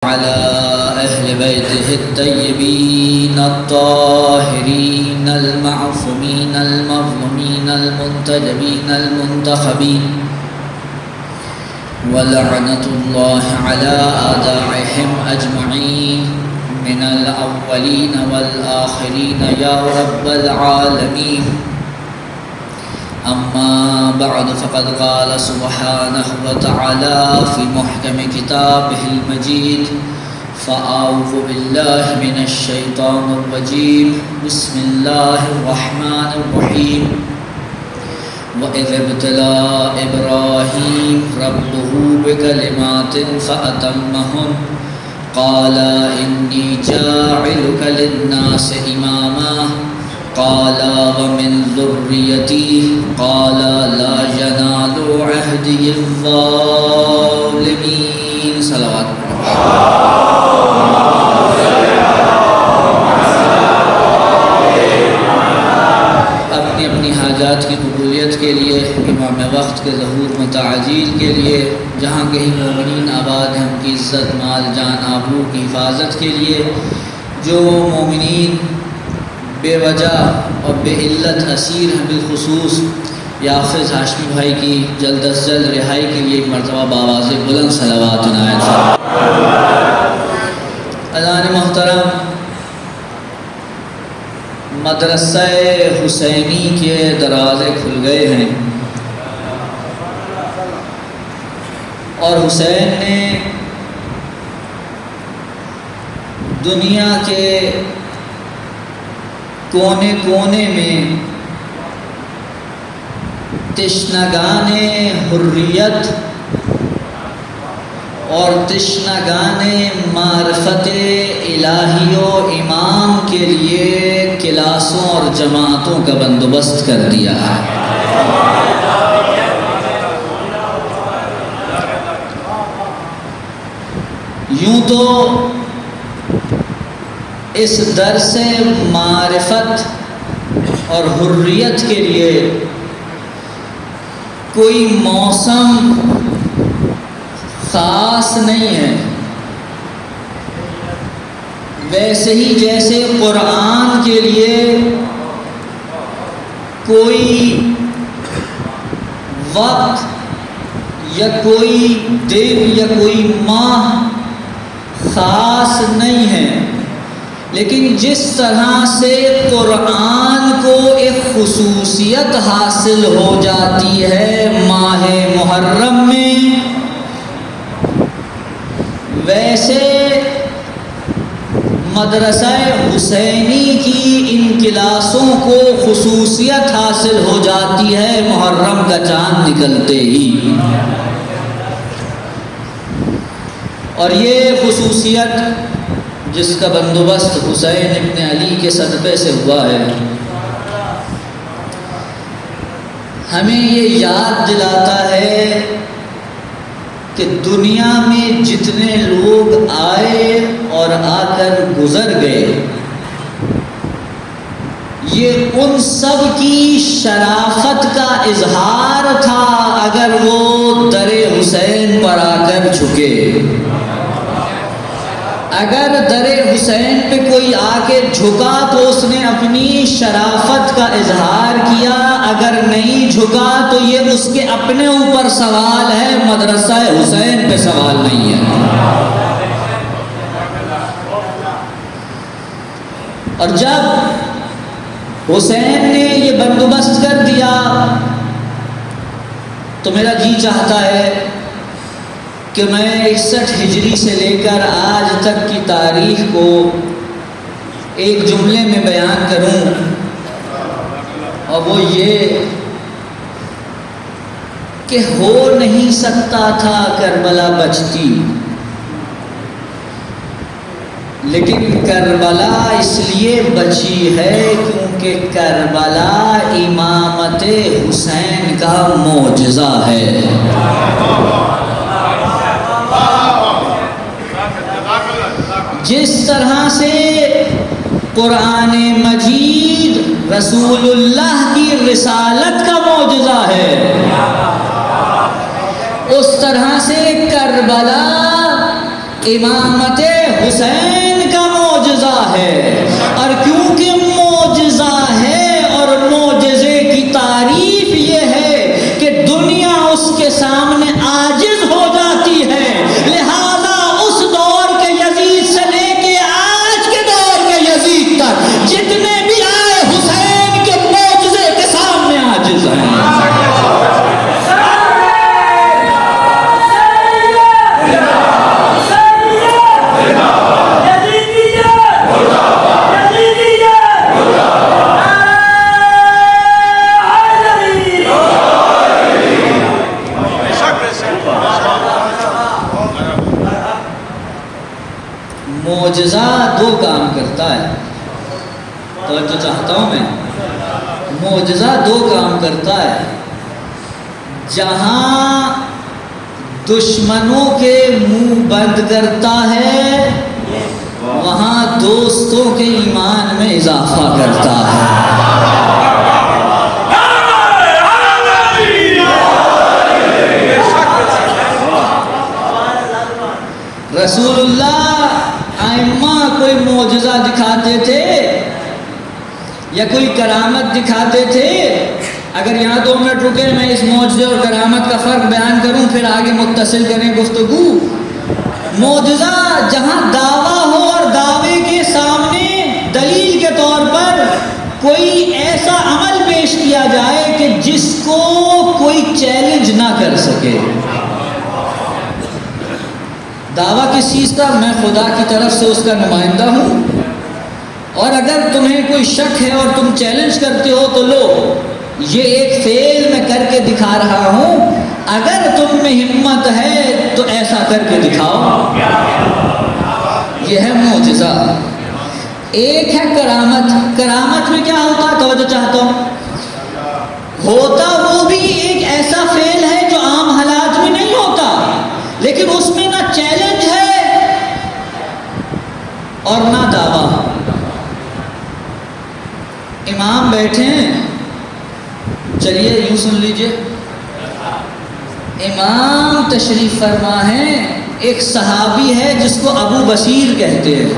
على أهل بيته الطيبين الطاهرين المعصومين المظلومين المنتجبين المنتخبين ولعنة الله على أعدائهم أجمعين من الأولين والآخرين يا رب العالمين. أما بعد فقد قال سبحانه وتعالى في محكم كتابه المجيد فأعوذ بالله من الشيطان الرجيم بسم الله الرحمن الرحيم. وإذ ابتلى إبراهيم ربه بكلمات فأتمهن قال إني جاعلك للناس إماما قال ومن ذريتي قال لا ينال عهدي الظالمين. صلوات اپنی اپنی حاجات کی قبولیت کے لیے، امام وقت کے ظہور متعجیل کے لیے، جہاں کہیں مومنین آباد ہیں ان کی عزت مال جان آبرو کی حفاظت کے لیے، جو مومنین بے وجہ اور بے علت اسیر ہیں، بالخصوص یافز ہاشمی بھائی کی جلد از جلد رہائی کے لیے ایک مرتبہ باواز بلند صلوات عنایت فرمائیں. اذان محترم، مدرسہ حسینی کے دروازے کھل گئے ہیں اور حسین نے دنیا کے کونے کونے میں تشنگان حریت اور تشنگان معرفت الہی و امام کے لیے کلاسوں اور جماعتوں کا بندوبست کر دیا ہے. یوں تو اس درس معرفت اور حریت کے لیے کوئی موسم خاص نہیں ہے، ویسے ہی جیسے قرآن کے لیے کوئی وقت یا کوئی دن یا کوئی ماہ خاص نہیں ہے، لیکن جس طرح سے قرآن کو ایک خصوصیت حاصل ہو جاتی ہے ماہ محرم میں، ویسے مدرسہ حسینی کی ان کلاسوں کو خصوصیت حاصل ہو جاتی ہے محرم کا چاند نکلتے ہی. اور یہ خصوصیت جس کا بندوبست حسین ابن علی کے صدقے سے ہوا ہے، ہمیں یہ یاد دلاتا ہے کہ دنیا میں جتنے لوگ آئے اور آ کر گزر گئے، یہ ان سب کی شرافت کا اظہار تھا اگر وہ در حسین پر آ کر جھکے. اگر در حسین پہ کوئی آ کے جھکا تو اس نے اپنی شرافت کا اظہار کیا، اگر نہیں جھکا تو یہ اس کے اپنے اوپر سوال ہے، مدرسہ حسین پہ سوال نہیں ہے. اور جب حسین نے یہ بندوبست کر دیا تو میرا جی چاہتا ہے کہ میں 61 ہجری سے لے کر آج تک کی تاریخ کو ایک جملے میں بیان کروں، اور وہ یہ کہ ہو نہیں سکتا تھا کربلا بچتی، لیکن کربلا اس لیے بچی ہے کیونکہ کربلا امامت حسین کا معجزہ ہے. جس طرح سے قرآن مجید رسول اللہ کی رسالت کا معجزہ ہے، اس طرح سے کربلا امامت حسین کا معجزہ ہے، اور کیونکہ معجزہ ہے اور معجزے کی تعریف یہ ہے کہ دنیا اس کے سامنے عاجز ہو جاتی ہے، لہذا اس دور کے یزید سے لے کے آج کے دور کے یزید تک جتنے بھی آئے حسین کے معجزے کے سامنے عاجز ہیں۔ معجزہ دو کام کرتا ہے، توجہ چاہتا ہوں میں، معجزہ دو کام کرتا ہے۔ جہاں دشمنوں کے منہ بند کرتا ہے، وہاں دوستوں کے ایمان میں اضافہ کرتا ہے۔ رسول اللہ ائمہ کوئی معجزہ دکھاتے تھے یا کوئی کرامت دکھاتے تھے، اگر یہاں 2 منٹ رکے میں اس معجزے اور کرامت کا فرق بیان کروں، پھر آگے متصل کریں گفتگو۔ معجزہ جہاں دعویٰ ہو اور دعوے کے سامنے دلیل کے طور پر کوئی ایسا عمل پیش کیا جائے کہ جس کو کوئی چیلنج نہ کر سکے۔ دعویٰ کس چیز کا؟ میں خدا کی طرف سے اس کا نمائندہ ہوں، اور اگر تمہیں کوئی شک ہے اور تم چیلنج کرتے ہو تو لو، یہ ایک فعل میں کر کے دکھا رہا ہوں، اگر تم میں ہمت ہے تو ایسا کر کے دکھاؤ۔ یہ ہے معجزہ۔ ایک ہے کرامت۔ کرامت میں کیا ہوتا ہے؟ توجہ چاہتا ہوں، ہوتا وہ بھی ایک ایسا فعل ہے جو عام حالات میں نہیں ہوتا، لیکن اس میں نہ چیلنج ہے اور نہ دعویٰ۔ امام بیٹھے ہیں، چلیے یوں سن لیجئے، امام تشریف فرما ہے، ایک صحابی ہے جس کو ابو بصیر کہتے ہیں۔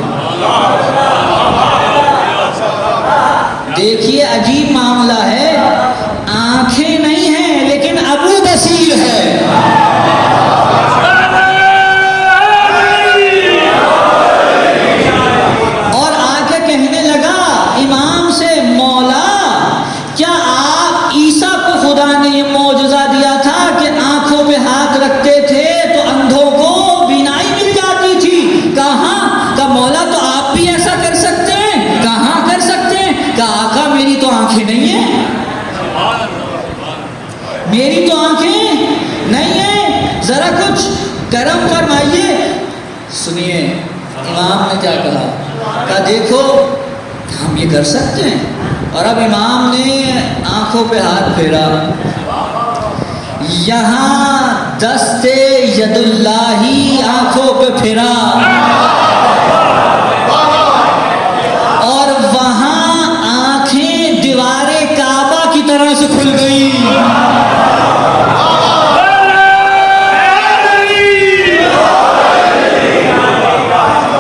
دیکھیے عجیب معاملہ ہے، آنکھیں نہیں ہیں لیکن ابو بصیر ہے۔ اور آ کے کہنے لگا امام سے، مولا کیا آپ عیسیٰ کو خدا نے یہ معجزہ دیا تھا کہ آنکھوں پہ ہاتھ رکھتے تھے تو اندھوں کو بینائی مل جاتی تھی؟ کہاں؟ کہ مولا تو آپ بھی ایسا کر سکتے ہیں؟ کہاں کر سکتے ہیں؟ کہ آقا میری تو آنکھیں نہیں ہیں، میری تو آنکھیں نہیں ہیں، ذرا کچھ کرم فرمائیے۔ سنیے امام نے کیا کہا، کہا دیکھو ہم یہ کر سکتے ہیں۔ اور اب امام نے آنکھوں پہ ہاتھ پھیرا، یہاں دست ید اللہ آنکھوں پہ پھیرا، اور وہاں آنکھیں دیوار کعبہ کی طرح سے کھل گئی۔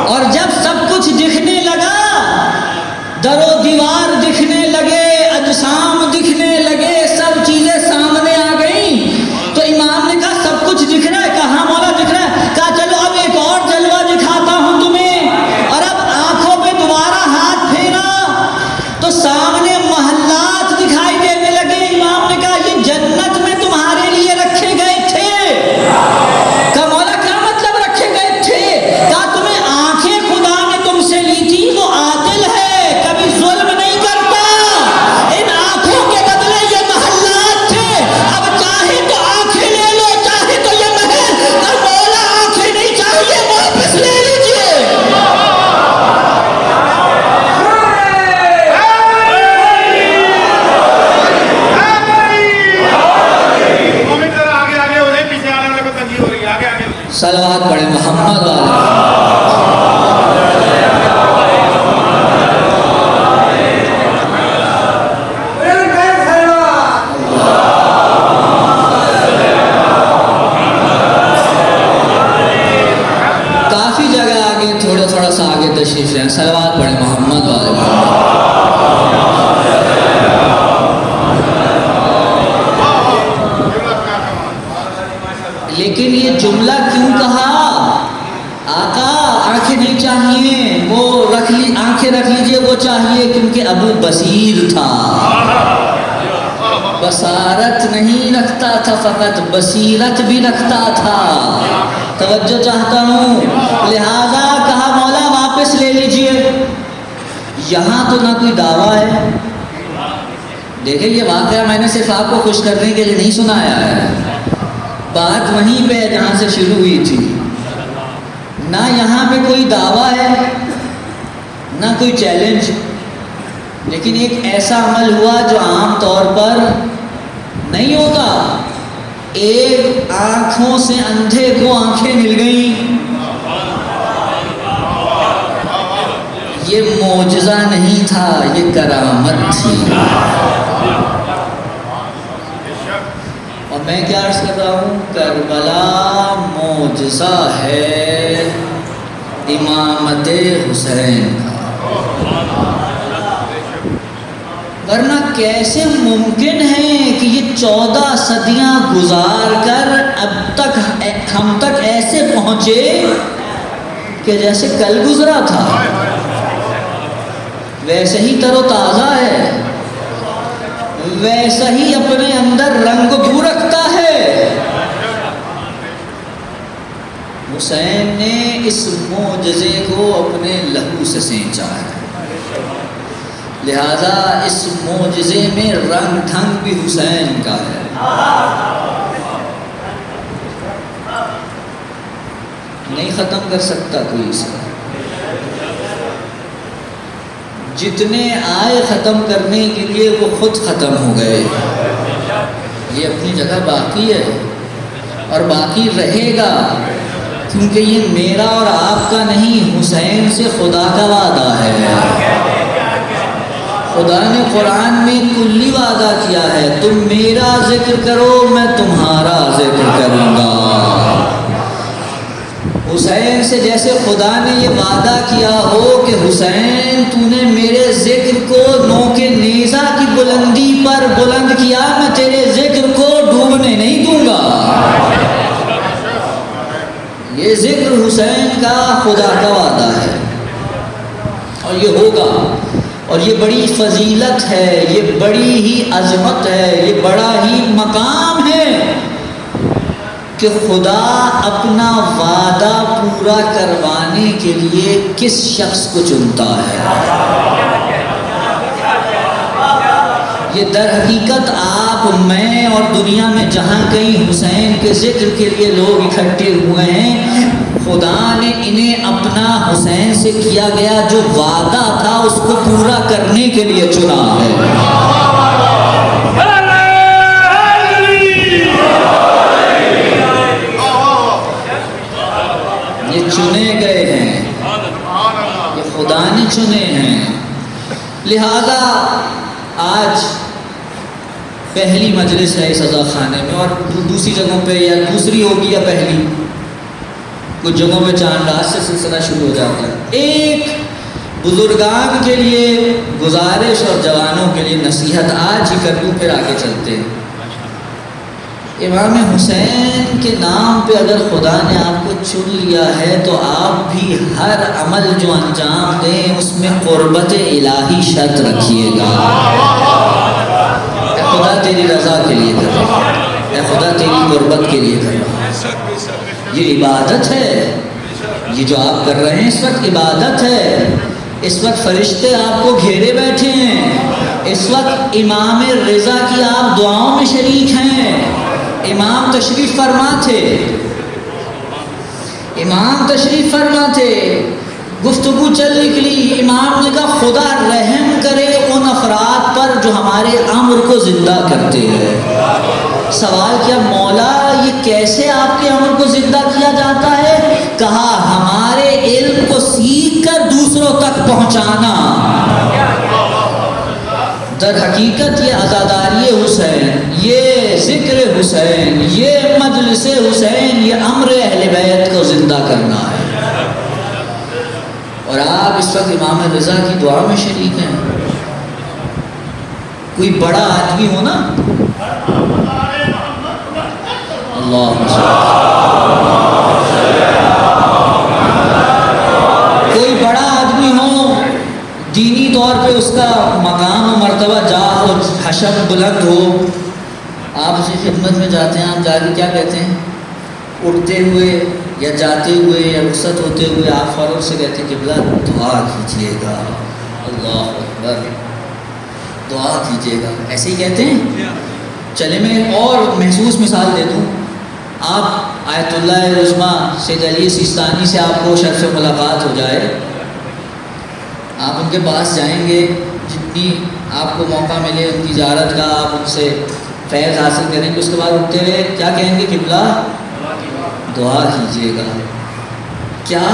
اور جب سب کچھ دکھنے لگا، در و دیوار دکھنے لگے، اجسام دکھنے لگے، سب چیزیں سامنے آ گئیں، تو امام نے کہا سب کچھ دکھ رہا ہے؟ کہا مولا دکھ رہا ہے۔ کہا چلو اب ایک اور جلوہ دکھا تو تھوڑا سا آگے تشریف لیں، صلوات پڑھیں محمد والے محمد۔ لیکن یہ جملہ کیوں کہا؟ آقا آنکھیں نہیں چاہیے، وہ آنکھیں رکھ لیجئے، وہ چاہیے، کیونکہ ابو بصیر تھا، بصارت نہیں رکھتا تھا، فقط بصیرت بھی رکھتا تھا۔ توجہ چاہتا ہوں، لہذا کہا مولا واپس لے لیجئے۔ یہاں تو نہ کوئی دعویٰ ہے، دیکھیں یہ واقعہ میں نے صرف آپ کو خوش کرنے کے لیے نہیں سنایا ہے، بات وہیں پہ جہاں سے شروع ہوئی تھی۔ نہ یہاں پہ کوئی دعویٰ ہے نہ کوئی چیلنج، لیکن ایک ایسا عمل ہوا جو عام طور پر نہیں ہوگا۔ ایک آنکھوں سے اندھے کو آنکھیں مل گئیں۔ یہ معجزہ نہیں تھا، یہ کرامت تھی۔ اور میں کیا عرض کر رہا ہوں، کربلا معجزہ ہے امامت حسین کا، ورنہ کیسے ممکن ہے کہ یہ 14 صدیاں گزار کر اب تک ہم تک ایسے پہنچے کہ جیسے کل گزرا تھا، ویسے ہی تر و تازہ ہے، ویسا ہی اپنے اندر رنگ بو رکھتا ہے۔ حسین نے اس معجزے کو اپنے لہو سے سینچا ہے، لہذا اس معجزے میں رنگ ڈھنگ بھی حسین کا ہے۔ نہیں ختم کر سکتا کوئی اسے، جتنے آئے ختم کرنے کے لیے وہ خود ختم ہو گئے۔ یہ اپنی جگہ باقی ہے اور باقی رہے گا، کیونکہ یہ میرا اور آپ کا نہیں، حسین سے خدا کا وعدہ ہے۔ خدا نے قرآن میں کلی وعدہ کیا ہے، تم میرا ذکر کرو میں تمہارا ذکر کروں گا۔ حسین سے جیسے خدا نے یہ وعدہ کیا ہو کہ حسین تو نے میرے ذکر کو نوک نیزہ کی بلندی پر بلند کیا، میں تیرے ذکر کو ڈوبنے نہیں دوں گا۔ یہ ذکر حسین کا خدا کا وعدہ ہے اور یہ ہوگا، اور یہ بڑی فضیلت ہے، یہ بڑی ہی عظمت ہے، یہ بڑا ہی مقام ہے کہ خدا اپنا وعدہ پورا کروانے کے لیے کس شخص کو چنتا ہے۔ یہ در حقیقت آپ، میں اور دنیا میں جہاں کہیں حسین کے ذکر کے لیے لوگ اکٹھے ہوئے ہیں، خدا نے انہیں اپنا حسین سے کیا گیا جو وعدہ تھا اس کو پورا کرنے کے لیے چنا ہے۔ یہ چنے گئے ہیں، یہ خدا نے چنے ہیں۔ لہذا آج پہلی مجلس ہے اس عزا خانے میں، اور دوسری جگہوں پہ یا دوسری ہوگی یا پہلی، کچھ جگہوں پہ چاند رات سے سلسلہ شروع ہو جاتا ہے۔ ایک بزرگان کے لیے گزارش اور جوانوں کے لیے نصیحت آج ہی کر دوں، پھر آگے چلتے ہیں۔ امام حسین کے نام پہ اگر خدا نے آپ کو چن لیا ہے تو آپ بھی ہر عمل جو انجام دیں اس میں قربت الہی شرط رکھیے گا۔ اے خدا تیری رضا کے لیے کر رہا ہوں، اے خدا تیری قربت کے لیے کر رہا ہوں۔ یہ عبادت ہے، یہ جو آپ کر رہے ہیں اس وقت عبادت ہے۔ اس وقت فرشتے آپ کو گھیرے بیٹھے ہیں، اس وقت امام رضا کی آپ دعاؤں میں شریک ہیں۔ امام تشریف فرما تھے، امام تشریف فرما تھے، گفتگو چل نکلی، امام نے کہا خدا رحم کرے ان افراد پر جو ہمارے امر کو زندہ کرتے ہیں۔ سوال کیا مولا یہ کیسے آپ کے امر کو زندہ کیا جاتا ہے؟ کہا ہمارے علم کو سیکھ کر دوسروں تک پہنچانا۔ در حقیقت یہ عزاداری حسین، یہ ذکر حسین، یہ مجلس حسین، یہ امر اہل بیت کو زندہ کرنا ہے۔ اور آپ اس وقت امام رضا کی دعا میں شریک ہیں. کوئی بڑا آدمی ہو نا، کوئی بڑا آدمی ہو، دینی طور پہ اس کا مقام و مرتبہ جاہ و حشم بلند ہو، آپ اسی خدمت میں جاتے ہیں. آپ جا کے کیا کہتے ہیں؟ اٹھتے ہوئے یا جاتے ہوئے یا رخصت ہوتے ہوئے آپ فوراً سے کہتے ہیں کہ قبلہ دعا کیجیے گا. اللہ اکبر، دعا کیجیے گا، ایسے ہی کہتے ہیں. چلے میں ایک اور محسوس مثال دے دوں. آپ آیت اللہ عظمیٰ سید علی سیستانی سے آپ کو شرف ملاقات ہو جائے، آپ ان کے پاس جائیں گے، جتنی آپ کو موقع ملے ان کی زیارت کا آپ ان سے فیض حاصل کریں گے. اس کے بعد اٹھتے ہوئے کیا کہیں گے؟ قبلہ دعا کیجیے گا. کیا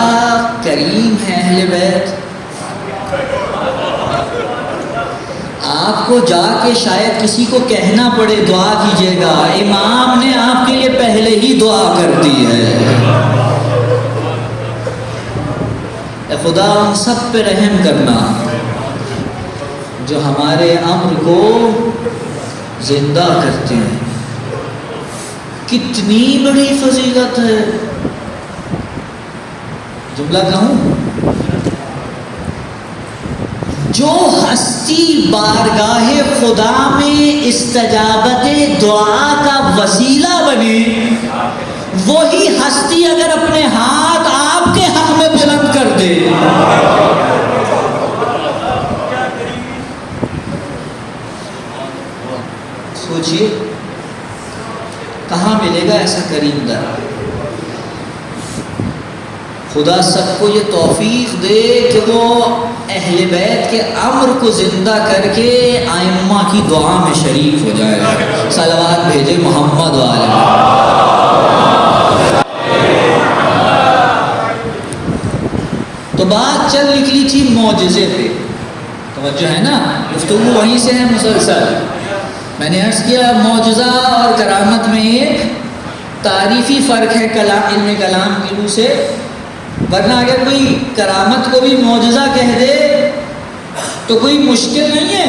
کریم ہے اہل بیت. آپ کو جا کے شاید کسی کو کہنا پڑے دعا کیجیے گا، امام نے آپ کے لیے پہلے ہی دعا کر دی ہے. اے خدا ان سب پہ رحم کرنا جو ہمارے امر کو زندہ کرتے ہیں. کتنی بڑی فضیلت ہے. جملہ کہوں، جو ہستی بارگاہ خدا میں استجابت دعا کا وسیلہ بنے، وہی ہستی اگر اپنے ہاتھ آپ کے حق میں بلند کر دے، سوچئے کہاں ملے گا ایسا کریم در. خدا سب کو یہ توفیق دے کہ وہ اہل بیت کے امر کو زندہ کر کے ائمہ کی دعا میں شریک ہو جائے. صلوات بھیجے محمد والے. تو بات چل نکلی تھی معجزے پہ، توجہ ہے نا، گفتگو وہیں سے ہے مسلسل. میں نے عرض کیا معجزہ اور کرامت میں ایک تعریفی فرق ہے علم کلام کی روح سے. ورنہ اگر کوئی کرامت کو بھی معجزہ کہہ دے تو کوئی مشکل نہیں ہے،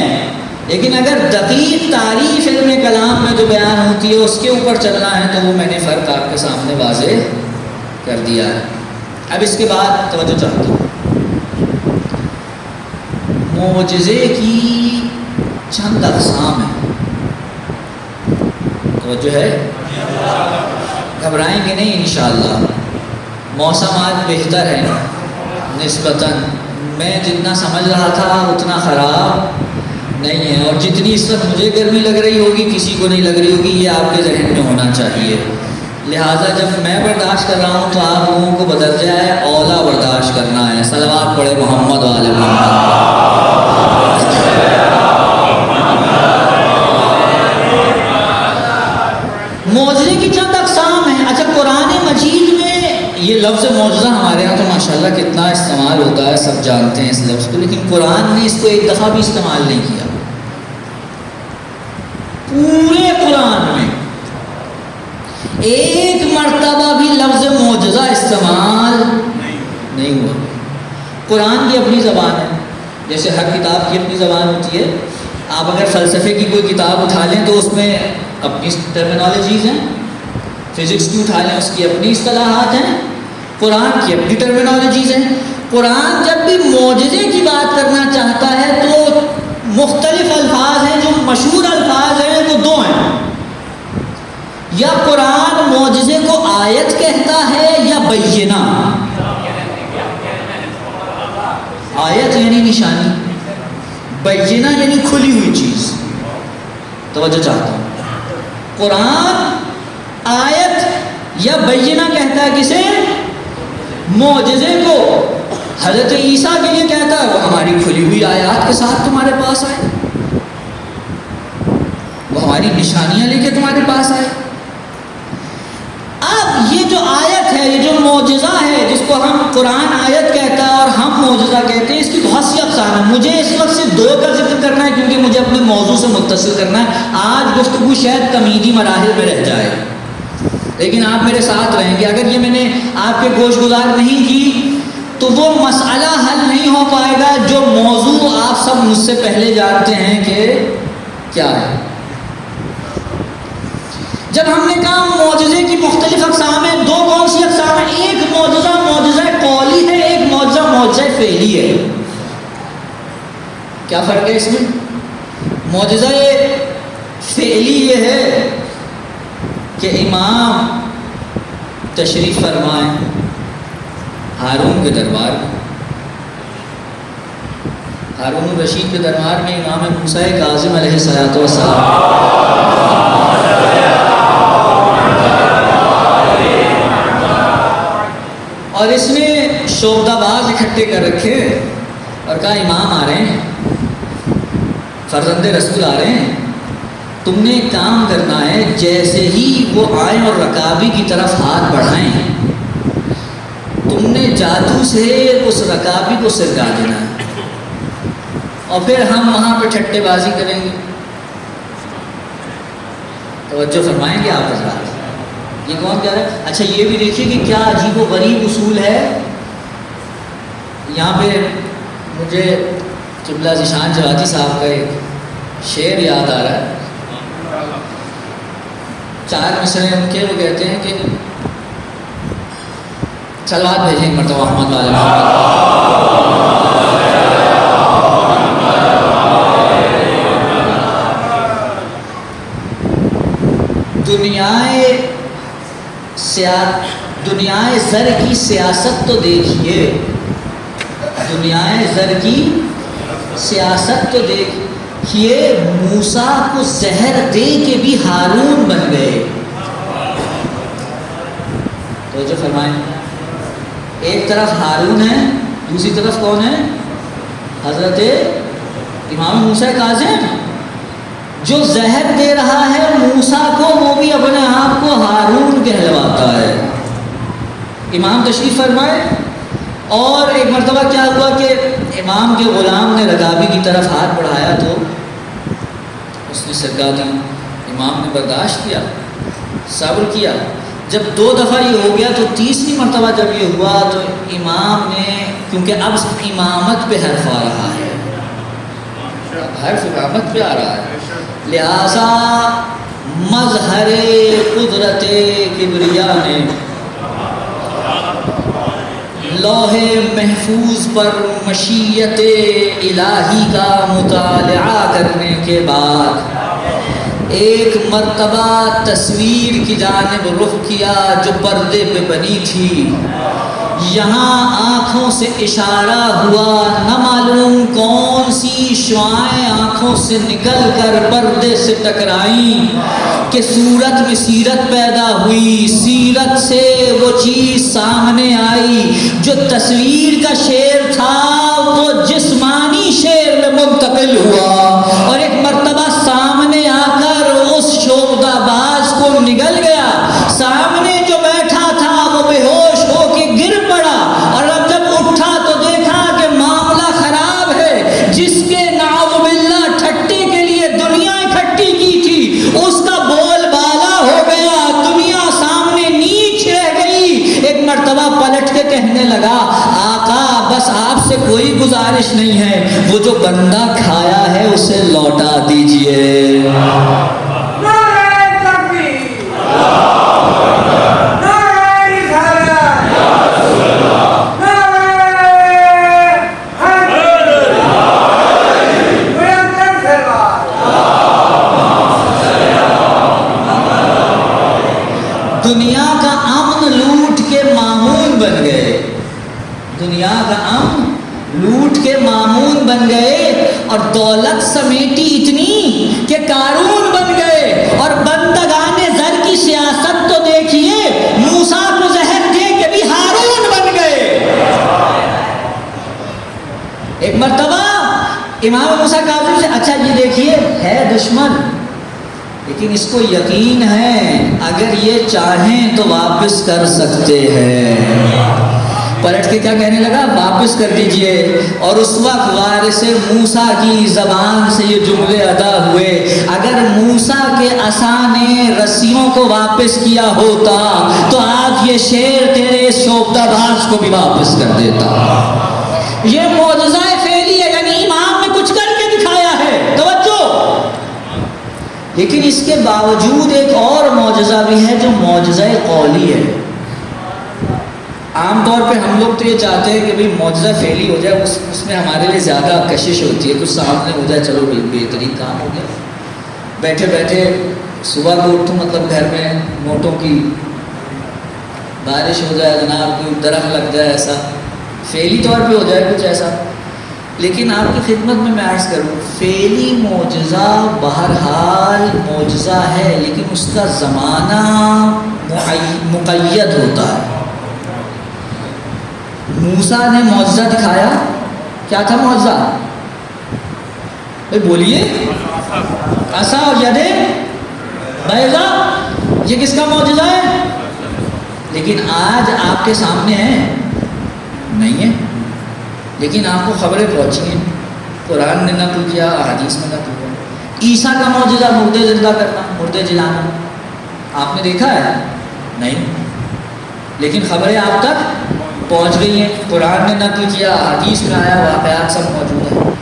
لیکن اگر دقیق تعریف علم کلام میں جو بیان ہوتی ہے اس کے اوپر چلنا ہے تو وہ میں نے فرق آپ کے سامنے واضح کر دیا ہے. اب اس کے بعد توجہ چاہتا ہوں، معجزے کی چند اقسام ہیں. توجہ ہے، گھبرائیں گے نہیں انشاءاللہ. موسم آج بہتر ہے نسبتاً، میں جتنا سمجھ رہا تھا اتنا خراب نہیں ہے، اور جتنی اس وقت مجھے گرمی لگ رہی ہوگی کسی کو نہیں لگ رہی ہوگی، یہ آپ کے ذہن میں ہونا چاہیے. لہٰذا جب میں برداشت کر رہا ہوں تو آپ لوگوں کو بدل جائے اولا برداشت کرنا ہے. صلوات پڑھے محمد والے محمد. معجزے کی چند اقسام ہیں. اچھا، قرآن مجید میں یہ لفظ معجزہ ہمارے یہاں تو ماشاءاللہ کتنا استعمال ہوتا ہے، سب جانتے ہیں اس لفظ کو، لیکن قرآن نے اس کو ایک دفعہ بھی استعمال نہیں کیا. پورے قرآن میں ایک مرتبہ بھی لفظ معجزہ استعمال نہیں ہوا. قرآن کی اپنی زبان ہے، جیسے ہر کتاب کی اپنی زبان ہوتی ہے. آپ اگر فلسفے کی کوئی کتاب اٹھا لیں تو اس میں اپنی ٹرمینالوجیز ہیں، فزکس کی اٹھا لیں اس کی اپنی اصطلاحات ہیں، قرآن کی اپنی ٹرمینالوجیز ہیں. قرآن جب بھی معجزے کی بات کرنا چاہتا ہے تو مختلف الفاظ ہیں. جو مشہور الفاظ ہیں وہ دو ہیں، یا قرآن معجزے کو آیت کہتا ہے یا بینہ. آیت یعنی نشانی، بینہ یعنی کھلی ہوئی چیز. توجہ چاہتا ہوں، قرآن آیت یا بینہ کہتا ہے کسے؟ معجزے کو. حضرت عیسیٰ کے لیے کہتا ہے وہ ہماری کھلی ہوئی آیات کے ساتھ تمہارے پاس آئے، وہ ہماری نشانیاں لے کے تمہارے پاس آئے. اب یہ جو آیت ہے، یہ جو معجزہ ہے جس کو ہم قرآن آیت کہتا ہے اور ہم معجزہ کہتے ہیں، اس کی بہت سی اقسام ہیں. مجھے اس وقت سے دو کا ذکر کرنا ہے کیونکہ مجھے اپنے موضوع سے متصل کرنا ہے. آج گفتگو شاید تمہیدی مراحل میں رہ جائے، لیکن آپ میرے ساتھ رہیں گے. اگر یہ میں نے آپ کے گوش گزار نہیں کی تو وہ مسئلہ حل نہیں ہو پائے گا جو موضوع آپ سب مجھ سے پہلے جانتے ہیں کہ کیا ہے۔ جب ہم نے کہا معجزے کی مختلف اقسام ہیں، دو کون سی اقسام ہیں؟ ایک معجزہ معجزہ قولی ہے، ایک معجزہ معجزہ فعلی ہے۔ کیا فرق ہے اس میں؟ معجزہ فعلی یہ ہے کہ امام تشریف فرمائیں ہارون کے دربار میں، ہارون الرشید کے دربار میں امام موسیٰ کاظم علیہ السلام، اور اس نے شعبدہ باز اکٹھے کر رکھے اور کہا امام آ رہے ہیں، فرزند رسول آ رہے ہیں، تم نے ایک کام کرنا ہے، جیسے ہی وہ آئیں اور رکابی کی طرف ہاتھ بڑھائیں، تم نے جادو سے اس رکابی کو سرکا دینا ہے، اور پھر ہم وہاں پہ ٹھٹے بازی کریں گے۔ توجہ فرمائیں گے آپ حضرات، یہ کون کہہ رہا ہے؟ اچھا یہ بھی دیکھیے کہ کیا عجیب و غریب اصول ہے۔ یہاں پہ مجھے قبلہ ذیشان جواتی صاحب کا ایک شعر یاد آ رہا ہے، 4 مصرے ان کے، وہ کہتے ہیں کہ صلوات بھیجیں ایک مرتبہ محمد والے دنیائے زر کی سیاست تو دیکھیے، دنیائے زر کی سیاست تو دیکھیے، موسیٰ کو زہر دے کے بھی ہارون بن گئے۔ تو جو فرمائیں، ایک طرف ہارون ہے، دوسری طرف کون ہے؟ حضرت امام موسیٰ کاظم، جو زہر دے رہا ہے موسیٰ کو، وہ بھی اپنے آپ کو ہارون کہلواتا ہے۔ امام تشریف فرمائے، اور ایک مرتبہ کیا ہوا کہ امام کے غلام نے رکابی کی طرف ہاتھ بڑھایا تو اس نے سرکا دی، امام نے برداشت کیا، صبر کیا۔ جب 2 دفعہ یہ ہو گیا تو تیسری مرتبہ جب یہ ہوا تو امام نے، کیونکہ اب امامت پہ حرف آ رہا ہے، حرف امامت پہ آ رہا ہے، لہذا مظہر قدرت کبریا نے لوح محفوظ پر مشیت الہی کا مطالعہ کرنے کے بعد ایک مرتبہ تصویر کی جانب رخ کیا جو پردے پہ بنی تھی۔ یہاں آنکھوں سے اشارہ ہوا، نہ معلوم کون سی شعاعیں آنکھوں سے نکل کر پردے سے ٹکرائیں کہ صورت میں سیرت پیدا ہوئی، سیرت سے وہ چیز سامنے آئی جو تصویر کا شعر تھا وہ جسمانی شعر میں منتقل ہوا، اور ایک مرتبہ سامنے آ کر اس شعبدہ باز کو نگل گیا، سامنے جو بیٹھا تھا وہ بے ہوش ہو کے گر پڑا، اور اب جب اٹھا تو دیکھا کہ معاملہ خراب ہے، جس کے نعوذ باللہ ٹھٹے کے لیے دنیا اکٹھی کی تھی اس کا بول بالا ہو گیا، دنیا سامنے نیچ رہ گئی۔ ایک مرتبہ پلٹ کے کہنے لگا، آقا بس آپ سے کوئی گزارش نہیں ہے، وہ جو بندہ کھایا ہے اسے لوٹا دیجئے۔ دنیا کا امن لوٹ کے مامون بن گئے، دنیا کا امن لوٹ کے مامون بن گئے، اور دولت سمیٹی اتنی کہ قارون بن گئے، اور بندگان زر کی سیاست تو دیکھیے، موسیٰ کو زہر دے کے بھی ہارون بن گئے۔ ایک مرتبہ امام موسیٰ کاظم سے، اچھا یہ دیکھیے ہے دشمن لیکن اس کو یقین ہے اگر یہ چاہیں تو واپس کر سکتے ہیں، پلٹ کے کیا کہنے لگا؟ واپس کر دیجئے. اور اس وقت وارث موسیٰ کی زبان سے یہ جملے ادا ہوئے، اگر موسیٰ کے عصا نے رسیوں کو واپس کیا ہوتا تو آج یہ شیر تیرے شوبدہ باز کو بھی واپس کر دیتا. یہ معجزہ فعلی ہے، یعنی امام نے کچھ کر کے دکھایا ہے. توجہ. لیکن اس کے باوجود ایک اور معجزہ بھی ہے جو معجزہ قولی ہے. عام طور پہ ہم لوگ تو یہ چاہتے ہیں کہ بھئی معجزہ فعلی ہو جائے، اس میں ہمارے لیے زیادہ کشش ہوتی ہے، کچھ سامنے ہو جائے، چلو بہترین کام ہو گیا. بیٹھے بیٹھے صبح کو اٹھوں، مطلب گھر میں نوٹوں کی بارش ہو جائے، جناب کوئی درخت لگ جائے، ایسا فعلی طور پہ ہو جائے کچھ ایسا. لیکن آپ کی خدمت میں عرض کروں، فعلی معجزہ بہرحال معجزہ ہے، لیکن اس کا زمانہ مقید ہوتا ہے. موسیٰ نے معجزہ دکھایا، کیا تھا معجزہ؟ بھائی بولیے. عصا اور ید بیضا، یہ کس کا معجزہ ہے؟ لیکن آج آپ کے سامنے ہے نہیں ہے، لیکن آپ کو خبریں پہنچی ہیں، قرآن نے نقل کیا، احادیث میں نقل کیا. عیسیٰ کا معجزہ مردے زندہ کرنا، مردے جلانا، آپ نے دیکھا ہے؟ نہیں، لیکن خبریں آپ تک پہنچ گئی ہیں، قرآن نے نقل کیا، حدیث میں آیا، واقعات سب موجود ہیں.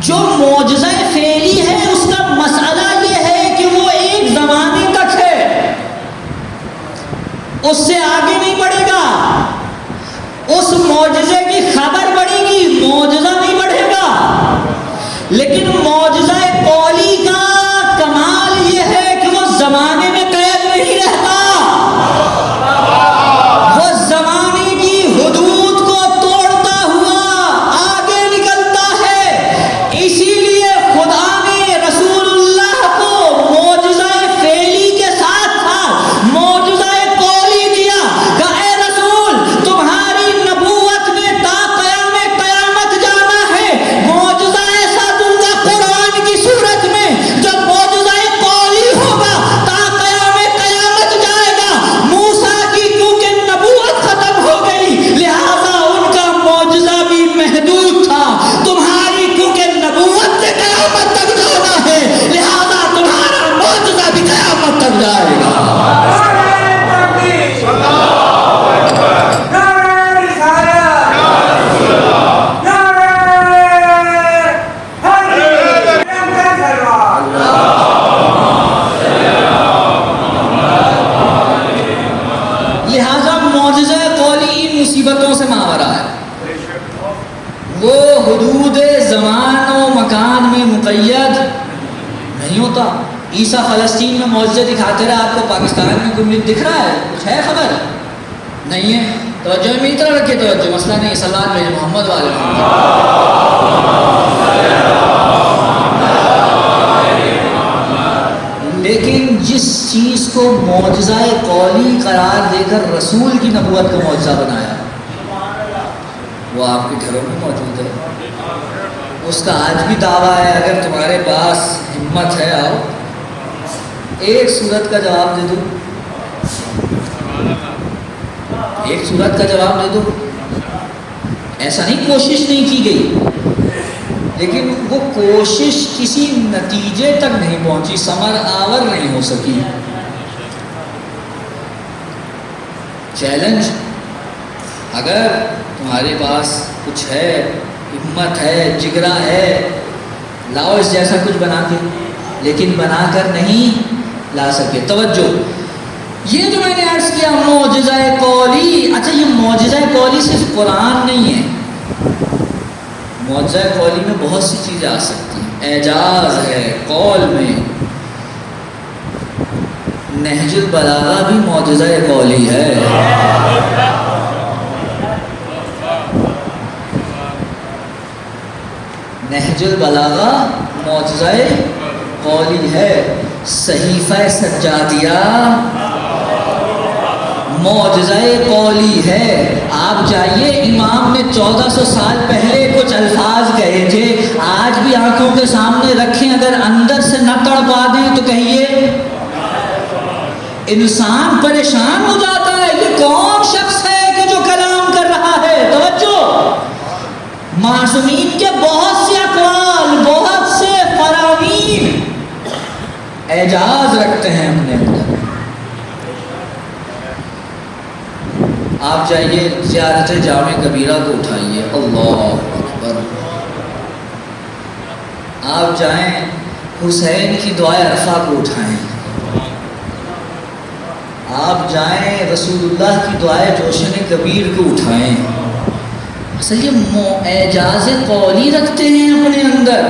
جو معجزہ فعلی ہے اس کا مسئلہ یہ ہے کہ وہ ایک زمانے تک ہے، اس سے آگے نہیں بڑھے گا. اس معجزے کی خبر بڑھے گی، معجزہ نہیں بڑھے گا. لیکن معجزہ قولی کا کمال یہ ہے کہ وہ زمانے میں قید نہیں رہتا، وہ زمانے کی حدود کو توڑتا ہوا آگے نکلتا ہے. اسی لیے خدا نے رسول اللہ کو معجزہ فعلی کے ساتھ ساتھ معجزہ قولی دیا کہ اے رسول تمہاری نبوت میں تا قیام قیامت جانا ہے. معجزہ ایسا دوں گا قرآن کی صورت میں جو معجزہ قولی ہوگا، تا قیام قیامت جائے گا. موسیٰ کی کیونکہ نبوت ختم ہو گئی لہذا ان کا معجزہ بھی محدود تھا. تمہاری کیونکہ نبوت سے قیامت تک جانا ہے لہذا تمہارا معجزہ بھی قیامت تک جائے گا. لہذا معجزہ قولی ان مصیبتوں سے ماورا ہے، وہ حدود زمان و مکان میں مقید نہیں ہوتا. عیسیٰ فلسطین میں معجزے دکھاتے رہے، آپ کو پاکستان میں کوئی دکھ رہا ہے؟ کچھ ہے خبر؟ نہیں ہے. توجہ میری طرح رکھے، توجہ، مسئلہ نہیں. صلی اللہ علیہ محمد والے لیکن جس چیز کو معجزہ قولی قرار دے کر رسول کی نبوت کا معجزہ بنایا وہ آپ کے گھروں میں موجود ہے. اس کا آج بھی دعویٰ ہے، اگر تمہارے پاس ہمت ہے آؤ ایک سورت کا جواب دے دو، ایک سورت کا جواب دے دو. ایسا نہیں کوشش نہیں کی گئی، لیکن وہ کوشش کسی نتیجے تک نہیں پہنچی، ثمر آور نہیں ہو سکی. چیلنج، اگر تمہارے پاس کچھ ہے، ہمت ہے، جگرا ہے، لاؤ اس جیسا کچھ بنا کے، لیکن بنا کر نہیں لا سکے. توجہ، یہ جو میں نے عرض کیا معجزہ قولی، اچھا یہ معجزہ قولی صرف قرآن نہیں ہے، معجزہ قولی میں بہت سی چیزیں آ سکتی ہیں. اعجاز ہے قول میں، نہج البلاغہ بھی معجزہ قولی ہے. نہج البلاغہ معجزہ قولی ہے. صحیفہ سجادیہ معجزہ قولی ہے. آپ جائیے، امام نے 1400 سال پہلے کچھ الفاظ کہے تھے، آج بھی آنکھوں کے سامنے رکھیں، اگر اندر سے نہ تڑپا دیں تو کہیے انسان پریشان ہو جاتا ہے. یہ کون شخص ہے کہ جو کلام کر رہا ہے؟ توجہ، معصومین کے بہت سے اقوال، بہت سے فرامین اعجاز رکھتے ہیں اپنے اندر۔ آپ جائیے زیارت جامع کبیرہ کو اٹھائیے، اللہ اکبر۔ آپ جائیں حسین کی دعائے عرفہ کو اٹھائیں، آپ جائیں رسول اللہ کی دعائے جوشن کبیر کو اٹھائیں۔ اصل یہ اعجاز قولی رکھتے ہیں اپنے اندر،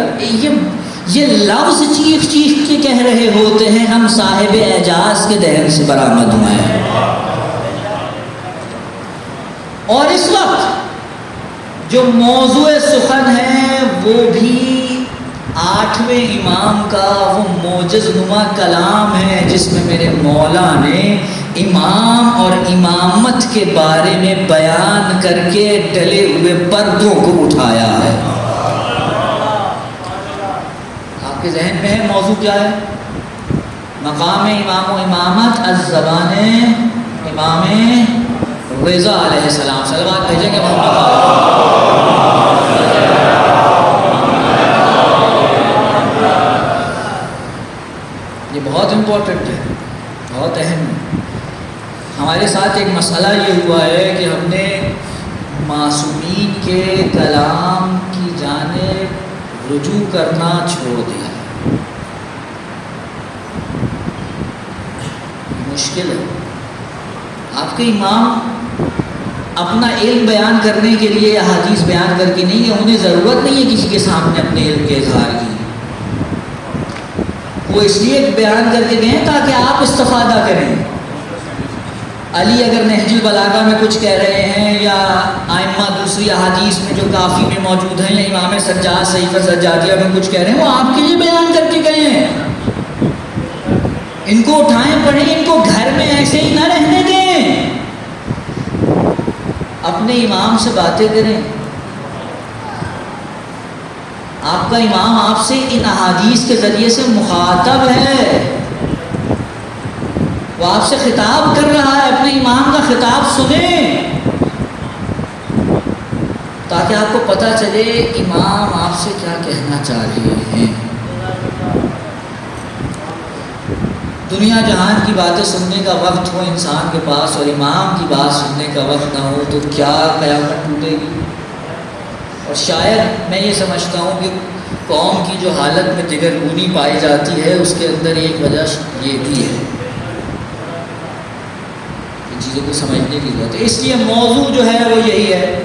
یہ لفظ چیخ چیخ کے کہہ رہے ہوتے ہیں ہم صاحب اعجاز کے دہن سے برآمد ہوئے ہیں۔ اور اس وقت جو موضوع سخن ہے وہ بھی 8ویں امام کا وہ معجز نما کلام ہے، جس میں میرے مولا نے امام اور امامت کے بارے میں بیان کر کے ڈلے ہوئے پردوں کو اٹھایا ہے۔ آپ کے ذہن میں ہے موضوع کیا ہے؟ مقام امام و امامت از زبان امام رضا علیہ السلام۔ صلوات بھیجیں گے یہ بہت امپورٹنٹ ہے، بہت اہم ہے۔ ہمارے ساتھ ایک مسئلہ یہ ہوا ہے کہ ہم نے معصومین کے کلام کی جانب رجوع کرنا چھوڑ دیا ہے۔ مشکل ہے۔ آپ کے امام اپنا علم بیان کرنے کے لیے احادیث بیان کر کے نہیں ہے، انہیں ضرورت نہیں ہے کسی کے سامنے اپنے علم کے اظہار کی، وہ اس لیے بیان کر کے گئے تاکہ آپ استفادہ کریں۔ علی اگر نہج البلاغہ میں کچھ کہہ رہے ہیں یا ائمہ دوسری احادیث میں جو کافی میں موجود ہیں یا امام سجاد صحیفہ سجادیہ میں کچھ کہہ رہے ہیں، وہ آپ کے لیے بیان کر کے گئے ہیں۔ ان کو اٹھائیں، پڑھیں، ان کو گھر میں ایسے ہی نہ رہنے دیں، اپنے امام سے باتیں کریں۔ آپ کا امام آپ سے ان احادیث کے ذریعے سے مخاطب ہے، وہ آپ سے خطاب کر رہا ہے، اپنے امام کا خطاب سنیں تاکہ آپ کو پتہ چلے امام آپ سے کیا کہنا چاہ رہے ہیں۔ دنیا جہان کی باتیں سننے کا وقت ہو انسان کے پاس اور امام کی بات سننے کا وقت نہ ہو تو کیا قیامت ٹوٹے گی۔ اور شاید میں یہ سمجھتا ہوں کہ قوم کی جو حالت میں دگرگونی پائی جاتی ہے اس کے اندر ایک وجہ یہ بھی ہے، ان چیزوں کو سمجھنے کی ضرورت ہے۔ اس لیے موضوع جو ہے وہ یہی ہے،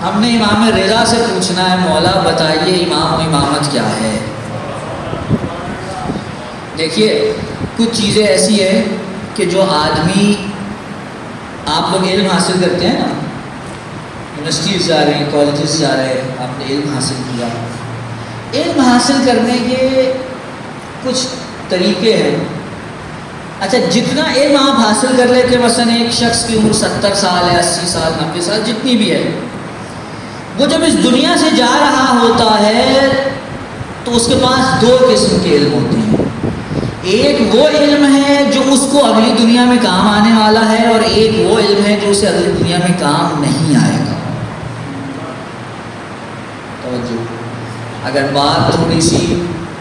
ہم نے امام رضا سے پوچھنا ہے مولا بتائیے امام و امامت کیا ہے۔ دیکھیے کچھ چیزیں ایسی ہیں کہ جو آدمی، آپ لوگ علم حاصل کرتے ہیں نا، یونیورسٹیز جا رہے ہیں، کالجز جا رہے ہیں، آپ نے علم حاصل کیا، علم حاصل کرنے کے کچھ طریقے ہیں۔ اچھا جتنا علم آپ حاصل کر لیتے ہیں، مثلا ایک شخص کی عمر 70 سال ہے، 80 سال، 90 سال، جتنی بھی ہے، وہ جب اس دنیا سے جا رہا ہوتا ہے تو اس کے پاس 2 قسم کے علم ہوتے ہیں۔ ایک وہ علم ہے جو اس کو اگلی دنیا میں کام آنے والا ہے، اور ایک وہ علم ہے جو اسے اگلی دنیا میں کام نہیں آئے گا۔ توجہ، اگر بات تھوڑی سی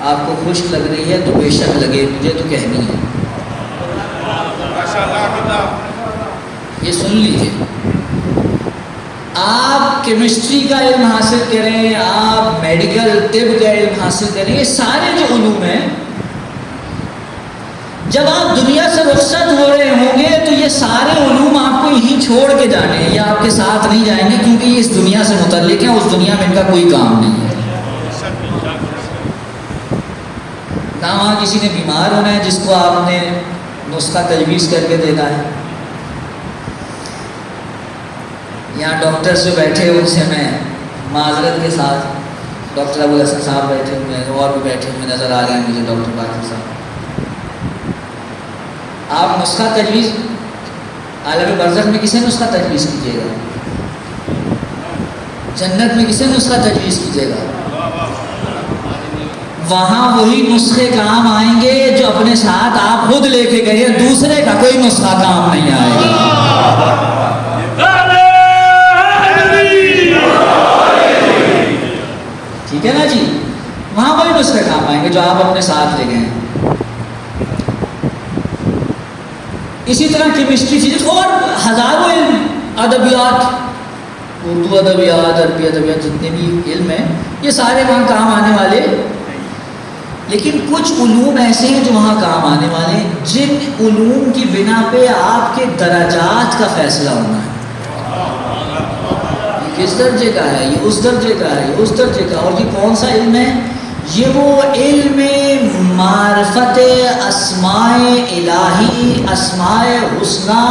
آپ کو خشک لگ رہی ہے تو بے شک لگے، مجھے تو کہنی ہے، یہ سن لیجیے۔ آپ کیمسٹری کا علم حاصل کریں، آپ میڈیکل طب کا علم حاصل کریں، یہ سارے جو علوم ہیں، جب آپ دنیا سے رخصت ہو رہے ہوں گے تو یہ سارے علوم آپ کو یہیں چھوڑ کے جانے ہیں، یا آپ کے ساتھ نہیں جائیں گے، کیونکہ یہ اس دنیا سے متعلق ہیں، اس دنیا میں ان کا کوئی کام نہیں ہے۔ نہ وہاں کسی نے بیمار ہونا ہے جس کو آپ نے نسخہ تجویز کر کے دینا ہے۔ یہاں ڈاکٹر سے بیٹھے ان سے میں معذرت کے ساتھ، ڈاکٹر ابو الحسن صاحب بیٹھے ہوئے ہیں اور بھی بیٹھے ہوئے نظر آ رہے ہیں مجھے، ڈاکٹر باقر صاحب، آپ نسخہ تجویز عالم برزخ میں کسے نسخہ تجویز کیجیے گا؟ جنت میں کسے نسخہ تجویز کیجیے گا؟ وہاں وہی نسخے کام آئیں گے جو اپنے ساتھ آپ خود لے کے گئے، دوسرے کا کوئی نسخہ کام نہیں آئے گا۔ آپ اپنے ساتھ لے گئے ہیں. اسی طرح کیمسٹری، فزکس اور ہزاروں علم، ادبیات، اردو ادبیات، عربی ادبیات، جتنے بھی علم ہیں یہ سارے وہاں کام آنے والے. لیکن کچھ علوم ایسے ہیں جو وہاں کام آنے والے ہیں، جن علوم کی بنا پہ آپ کے درجات کا فیصلہ ہونا ہے. یہ کس درجے کا ہے، یہ اس درجے کا ہے، یہ اس درجے کا. اور یہ کون سا علم ہے؟ یہ وہ علم معرفت اسماء الہی، اسماء حسنہ،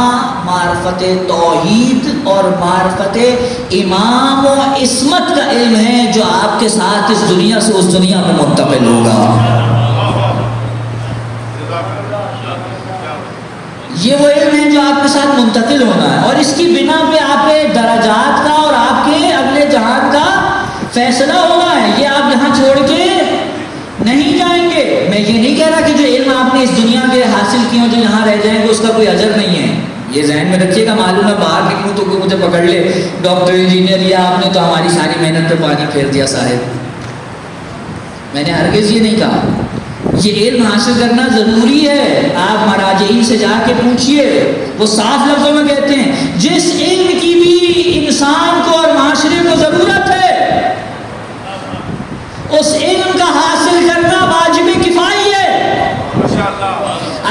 معرفت توحید اور معرفت امام و عصمت کا علم ہے جو آپ کے ساتھ اس دنیا سے اس دنیا میں منتقل ہوگا. یہ وہ علم ہے جو آپ کے ساتھ منتقل ہونا ہے، اور اس کی بنا پہ آپ کے درجات کا اور آپ کے اگلے جہان کا فیصلہ ہونا ہے. یہ آپ یہاں چھوڑ کے نہیں جائیں گے. میں یہ نہیں کہہ رہا کہ جو علم آپ نے اس دنیا کے حاصل کیے ہوں جو یہاں رہ جائیں گے اس کا کوئی اجر نہیں ہے. یہ ذہن میں رکھیے گا. معلوم ہے باہر نکلوں تو کوئی مجھے پکڑ لے، ڈاکٹر انجینئر یا آپ نے تو ہماری ساری محنت پہ پانی پھیر دیا صاحب. میں نے ہرگز یہ نہیں کہا. یہ علم حاصل کرنا ضروری ہے. آپ مراجعین سے جا کے پوچھئے، وہ صاف لفظوں میں کہتے ہیں جس علم کی بھی انسان کو اور معاشرے کو ضرورت ہے اس علم کا حاصل کرنا واجب کفائی ہے.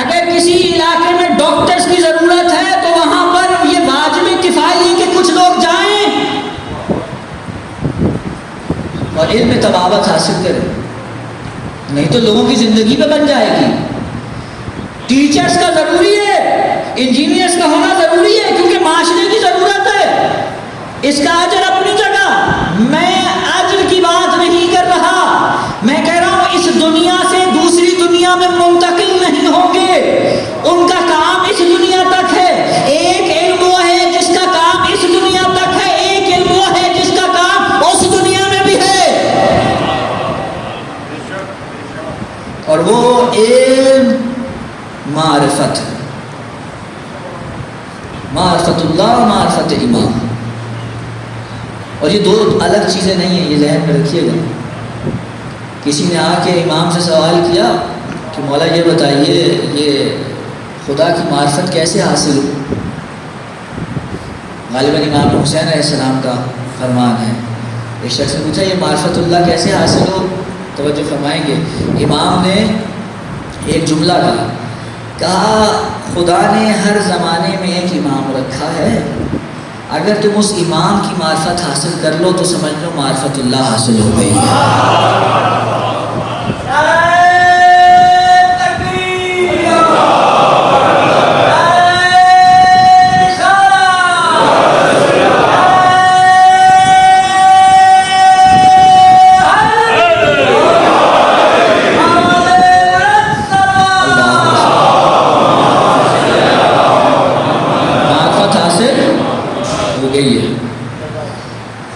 اگر کسی علاقے میں ڈاکٹرز کی ضرورت ہے تو وہاں پر یہ واجب کفائی ہے کہ کچھ لوگ جائیں اور علم طبابت حاصل کریں، نہیں تو لوگوں کی زندگی پہ بن جائے گی. ٹیچرز کا ضروری ہے، انجینئرز کا ہونا ضروری ہے کیونکہ معاشرے کی ضرورت ہے. اس کا اجر اپنی جگہ. میں اجر کی بات نہیں کر رہا، میں کہہ رہا ہوں اس دنیا سے دوسری دنیا میں منتقل نہیں ہوں گے. ان کا کام اس دنیا تک ہے. ایک علم وہ ہے جس کا کام اس دنیا تک ہے، ایک علم وہ ہے جس کا کام اس دنیا میں بھی ہے. اور وہ علم معرفت ہے، معرفت اللہ، معرفت امام. اور یہ دو الگ چیزیں نہیں ہیں، یہ ذہن میں رکھیے گا. کسی نے آ کے امام سے سوال کیا کہ مولا یہ بتائیے یہ خدا کی معرفت کیسے حاصل ہو؟ غالباً امام حسین علیہ السلام کا فرمان ہے. ایک شخص نے پوچھا یہ معرفت اللہ کیسے حاصل ہو؟ توجہ فرمائیں گے. امام نے ایک جملہ کہا خدا نے ہر زمانے میں ایک امام رکھا ہے، اگر تم اس امام کی معرفت حاصل کر لو تو سمجھ لو معرفت اللہ حاصل ہو گئی ہے.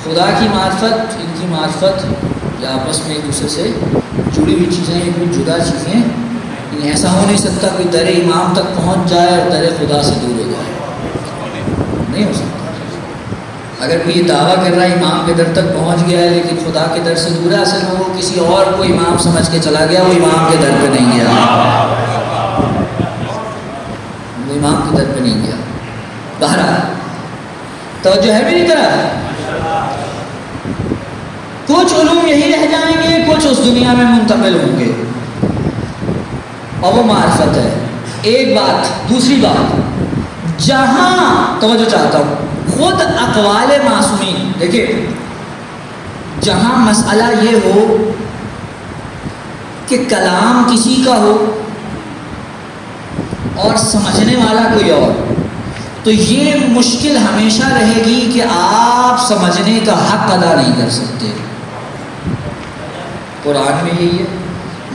خدا کی معرفت، ان کی معرفت یا آپس میں ایک دوسرے سے جڑی ہوئی چیزیں ہیں، کوئی جدا چیزیں ہیں. ایسا ہو نہیں سکتا کوئی در امام تک پہنچ جائے اور در خدا سے دور ہو جائے، نہیں ہو سکتا. اگر کوئی یہ دعویٰ کر رہا ہے امام کے در تک پہنچ گیا ہے لیکن خدا کے در سے دور ہے، اصل میں وہ کسی اور کو امام سمجھ کے چلا گیا، وہ امام کے در پہ نہیں گیا، وہ امام کے در پہ نہیں گیا. بہرحال توجہ ہے میری طرف. کچھ علوم یہی رہ جائیں گے، کچھ اس دنیا میں منتقل ہوں گے، اور وہ معرفت ہے. ایک بات. دوسری بات، جہاں توجہ چاہتا ہوں، خود اقوال معصومین، دیکھیں جہاں مسئلہ یہ ہو کہ کلام کسی کا ہو اور سمجھنے والا کوئی اور، تو یہ مشکل ہمیشہ رہے گی کہ آپ سمجھنے کا حق ادا نہیں کر سکتے. قرآن میں یہی ہے.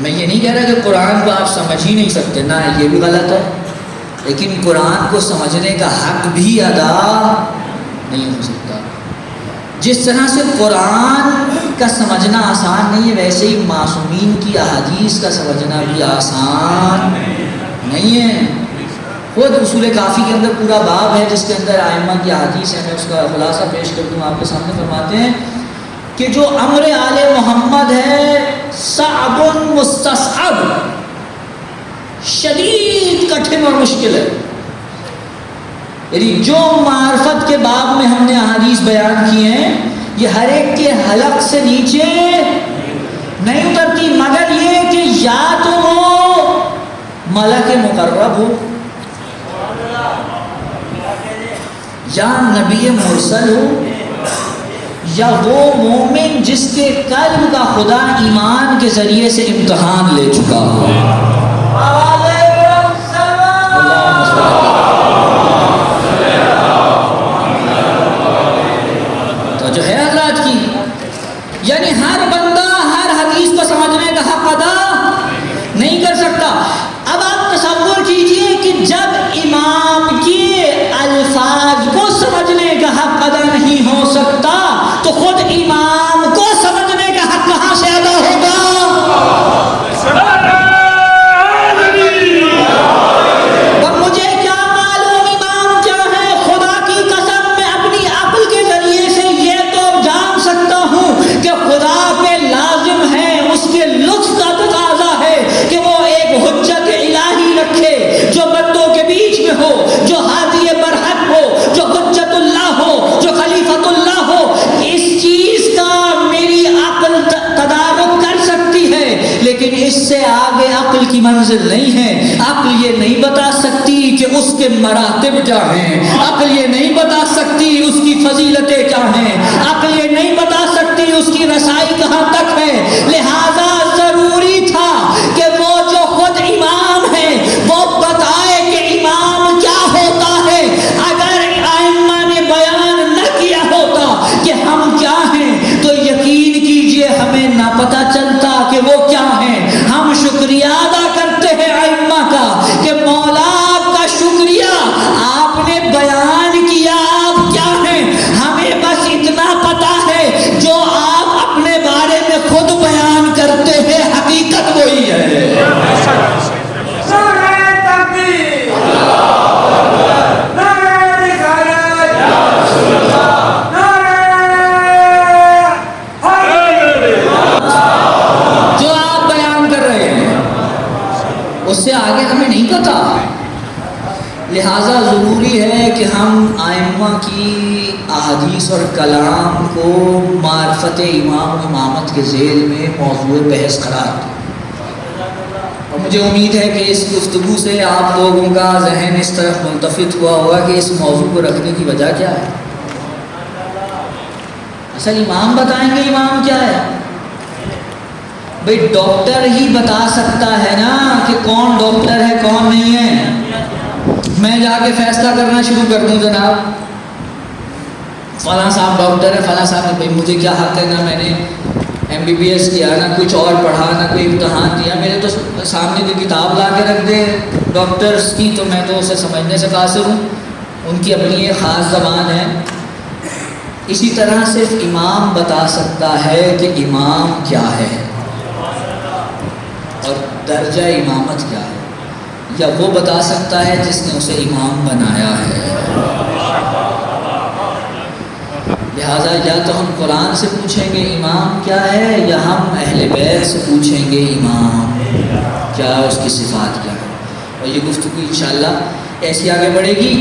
میں یہ نہیں کہہ رہا کہ قرآن کو آپ سمجھ ہی نہیں سکتے، نہ یہ بھی غلط ہے، لیکن قرآن کو سمجھنے کا حق بھی ادا نہیں ہو سکتا. جس طرح سے قرآن کا سمجھنا آسان نہیں ہے، ویسے ہی معصومین کی احادیث کا سمجھنا بھی آسان نہیں ہے. خود اصول کافی کے اندر پورا باب ہے جس کے اندر ائمہ کی احادیث ہے. میں اس کا خلاصہ پیش کر دوں آپ کے سامنے. فرماتے ہیں کہ جو امر آل محمد ہے صعب مستصعب، شدید کٹھن اور مشکل ہے. یعنی جو معرفت کے باب میں ہم نے احادیث بیان کی ہیں یہ ہر ایک کے حلق سے نیچے نہیں اترتی، مگر یہ کہ یا تو وہ ملک مقرب ہو یا نبی مرسل ہو یا وہ مومن جس کے قلب کا خدا ایمان کے ذریعے سے امتحان لے چکا ہو. تو جو ہے حضرات کی، یعنی ہر بندہ ہر حدیث کو سمجھنے کا حق ادا نہیں کر سکتا. اب آپ تصور کیجئے کہ جب امام کے الفاظ کو سمجھنے کا حق ادا نہیں ہو سکتا تو خود امام کو سمجھنے کا حق کہاں سے ادا ہوگا؟ اب مجھے کیا معلوم امام کیا ہے؟ خدا کی قسم میں اپنی عقل کے ذریعے سے یہ تو جان سکتا ہوں کہ خدا پہ لازم ہے، اس کے لطف کا تقاضا ہے کہ وہ ایک حجت الہی رکھے جو بندوں کے بیچ میں ہو، جو ہادی برحق ہو، جو حجت اللہ ہو، جو خلیفۃ اللہ ہو. اس چیز کا میری عقل تدارک کر سکتی ہے، لیکن اس سے آگے عقل کی منزل نہیں ہے. عقل یہ نہیں بتا سکتی کہ اس کے مراتب کیا ہیں، عقل یہ نہیں بتا سکتی اس کی فضیلتیں کیا ہیں، عقل یہ نہیں بتا سکتی اس کی رسائی کہاں تک ہے. لہذا ضروری تھا کہ وہ جو خود امام ہے وہ بتائے کہ امام کیا ہوتا ہے. اگر ائمہ نے بیان نہ کیا ہوتا کہ ہم کیا ہیں تو یقین کیجئے ہمیں نہ پتہ چلتا کہ وہ کیا ہیں. ہم شکریہ ادا کرتے ہیں ائمہ کا کہ مولا آپ کا شکریہ، آپ نے بیان کیا آپ کیا ہیں. ہمیں بس اتنا پتہ ہے جو آپ اپنے بارے میں خود بیان کرتے ہیں حقیقت وہی ہے. اس سے آگے ہمیں نہیں پتا. لہٰذا ضروری ہے کہ ہم ائمہ کی احادیث اور کلام کو معرفت امام و امامت کے ذیل میں موضوع بحث قرار دیں. اور مجھے امید ہے کہ اس گفتگو سے آپ لوگوں کا ذہن اس طرح منتفض ہوا ہوگا کہ اس موضوع کو رکھنے کی وجہ کیا ہے. اصل امام بتائیں گے امام کیا ہے. بھئی ڈاکٹر ہی بتا سکتا ہے نا کہ کون ڈاکٹر ہے کون نہیں ہے. میں جا کے فیصلہ کرنا شروع کر دوں جناب فلاں صاحب ڈاکٹر ہے، فلاں صاحب نے، بھئی مجھے کیا حق ہے؟ نہ میں نے MBBS کیا، نہ کچھ اور پڑھا، نہ کوئی امتحان دیا. میرے تو سامنے کوئی کتاب لا کے رکھ دے ڈاکٹرز کی تو میں تو اسے سمجھنے سے قاصر ہوں. ان کی اپنی ایک خاص زبان ہے. اسی طرح صرف امام بتا سکتا ہے کہ امام کیا ہے اور درجہ امامت کیا ہے، یا وہ بتا سکتا ہے جس نے اسے امام بنایا ہے. لہٰذا یا تو ہم قرآن سے پوچھیں گے امام کیا ہے، یا ہم اہل بیت سے پوچھیں گے امام کیا ہے، اس کی صفات کیا ہے. اور یہ گفتگو انشاءاللہ ایسی آگے بڑھے گی.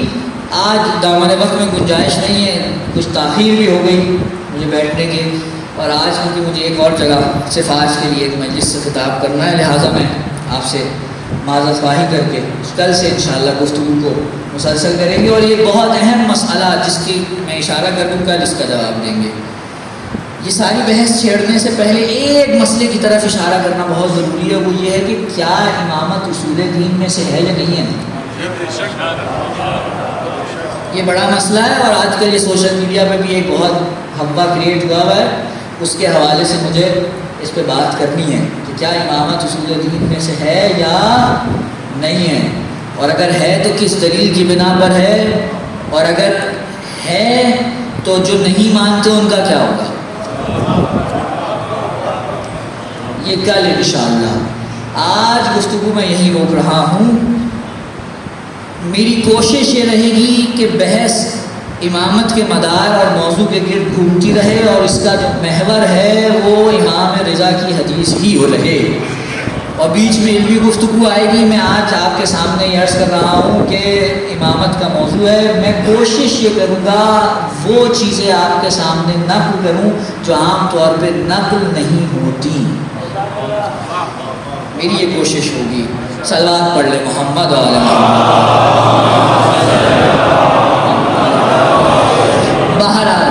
آج دامن وقت میں گنجائش نہیں ہے، کچھ تاخیر بھی ہو گئی مجھے بیٹھنے کی، اور آج کیونکہ مجھے ایک اور جگہ صرف آج کے لیے ایک مجلس سے خطاب کرنا ہے، لہٰذا میں آپ سے معذرت خواہی کر کے کل سے انشاءاللہ گفتگو کو مسلسل کریں گے. اور یہ بہت اہم مسئلہ جس کی میں اشارہ کر دوں کل اس کا جواب دیں گے. یہ ساری بحث چھیڑنے سے پہلے ایک مسئلے کی طرف اشارہ کرنا بہت ضروری ہے. وہ یہ ہے کہ کیا امامت اصول دین میں سے ہے یا نہیں ہے. یہ بڑا مسئلہ ہے، اور آج کل یہ سوشل میڈیا پہ بھی ایک بہت ہوا کریٹ ہوا ہے. اس کے حوالے سے مجھے اس پہ بات کرنی ہے کہ کیا امامت اصول دین میں سے ہے یا نہیں ہے، اور اگر ہے تو کس دلیل کی بنا پر ہے، اور اگر ہے تو جو نہیں مانتے ان کا کیا ہوگا. یہ کل انشاءاللہ. آج گفتگو میں یہی روک رہا ہوں. میری کوشش یہ رہے گی کہ بحث امامت کے مدار اور موضوع کے گرد گھومتی رہے اور اس کا جو محور ہے وہ امام رضا کی حدیث ہی ہو رہے، اور بیچ میں علمی گفتگو آئے گی۔ میں آج آپ کے سامنے یہ عرض کر رہا ہوں کہ امامت کا موضوع ہے، میں کوشش یہ کروں گا وہ چیزیں آپ کے سامنے نقل کروں جو عام طور پہ نقل نہیں ہوتی، میری یہ کوشش ہوگی۔ صلوات پڑھ لے محمد و آل محمد۔ بہرحال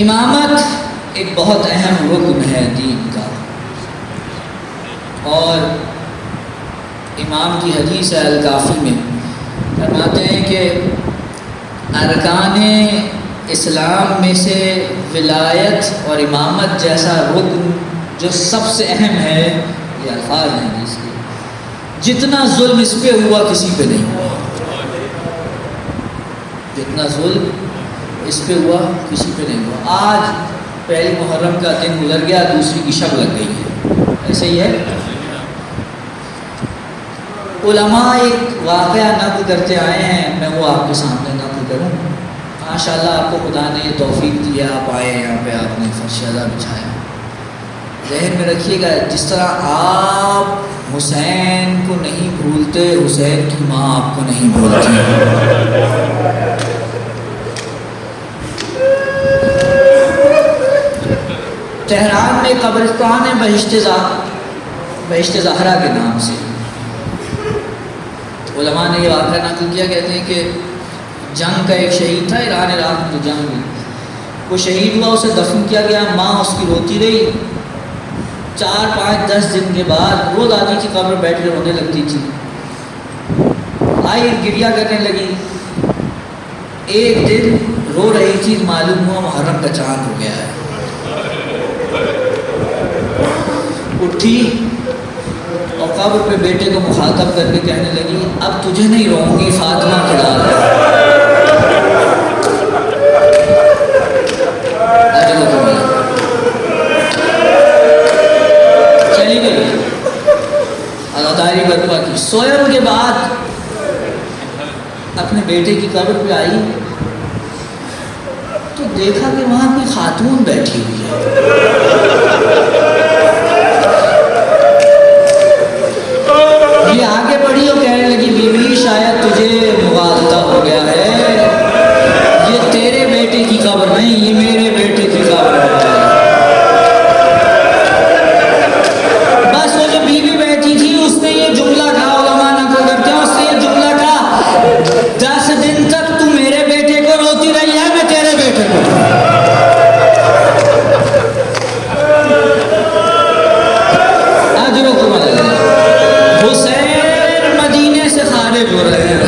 امامت ایک بہت اہم رکن ہے دین کا، اور امام کی حدیث ہے الکافی میں فرماتے ہیں کہ ارکان اسلام میں سے ولایت اور امامت جیسا رکن جو سب سے اہم ہے، یہ الفاظ ہیں حدیث کے، جتنا ظلم اس پہ ہوا کسی پہ نہیں ہوا، جتنا ظلم اس پہ ہوا کسی پہ نہیں ہوا۔ آج پہلی محرم کا دن گزر گیا، دوسری کی شب لگ گئی ہے، ایسے ہی ہے۔ علماء ایک واقعہ نقل کرتے آئے ہیں، میں وہ آپ کے سامنے نقل کروں۔ ماشاءاللہ آپ کو خدا نے یہ توفیق دی ہے، آپ آئے یہاں پہ، آپ نے فرشادہ بچھایا۔ ذہن میں رکھیے گا، جس طرح آپ حسین کو نہیں بھولتے، حسین کی ماں آپ کو نہیں بھولتی۔ تہران میں قبرستان ہے بہشت زہرا کے نام سے، علماء نے یہ واقعہ نقل کیا، کہتے ہیں کہ جنگ کا ایک شہید تھا، ایران عراق میں جو جنگ ہوئی، وہ شہید ہوا، اسے دفن کیا گیا، ماں اس کی روتی رہی، 4 5 10 دن کے بعد روز آتی تھی قبر بیٹھ کے رونے لگتی تھی، آئی گریا کرنے لگی، ایک دن رو رہی تھی، معلوم ہوا محرم کا چاند ہو گیا ہے، اٹھی اور قبر پہ بیٹے کو مخاطب کر کے کہنے لگی، اب تجھے نہیں روؤں گی، فاطمہ کے لال چلی گئی، اداداری برپا کی۔ سوئم کے بعد اپنے بیٹے کی قبر پہ آئی تو دیکھا کہ وہاں کوئی خاتون بیٹھی ہوئی ہے، یہ آگے بڑھی اور کہنے لگی، بیوی شاید تجھے مغالطہ ہو گیا ہے، یہ تیرے بیٹے کی قبر نہیں، یہ میرے بیٹے کی قبر ہے۔ بس وہ جو بیوی بیٹھی تھی اس نے یہ جملہ کہا، علماء نقل کرتے ہیں، اس نے یہ جملہ کہا، 10 دن تک تو میرے بیٹے کو روتی رہی ہے، میں تیرے بیٹے کو۔ حسین مدینے سے خارج ہو رہے ہیں،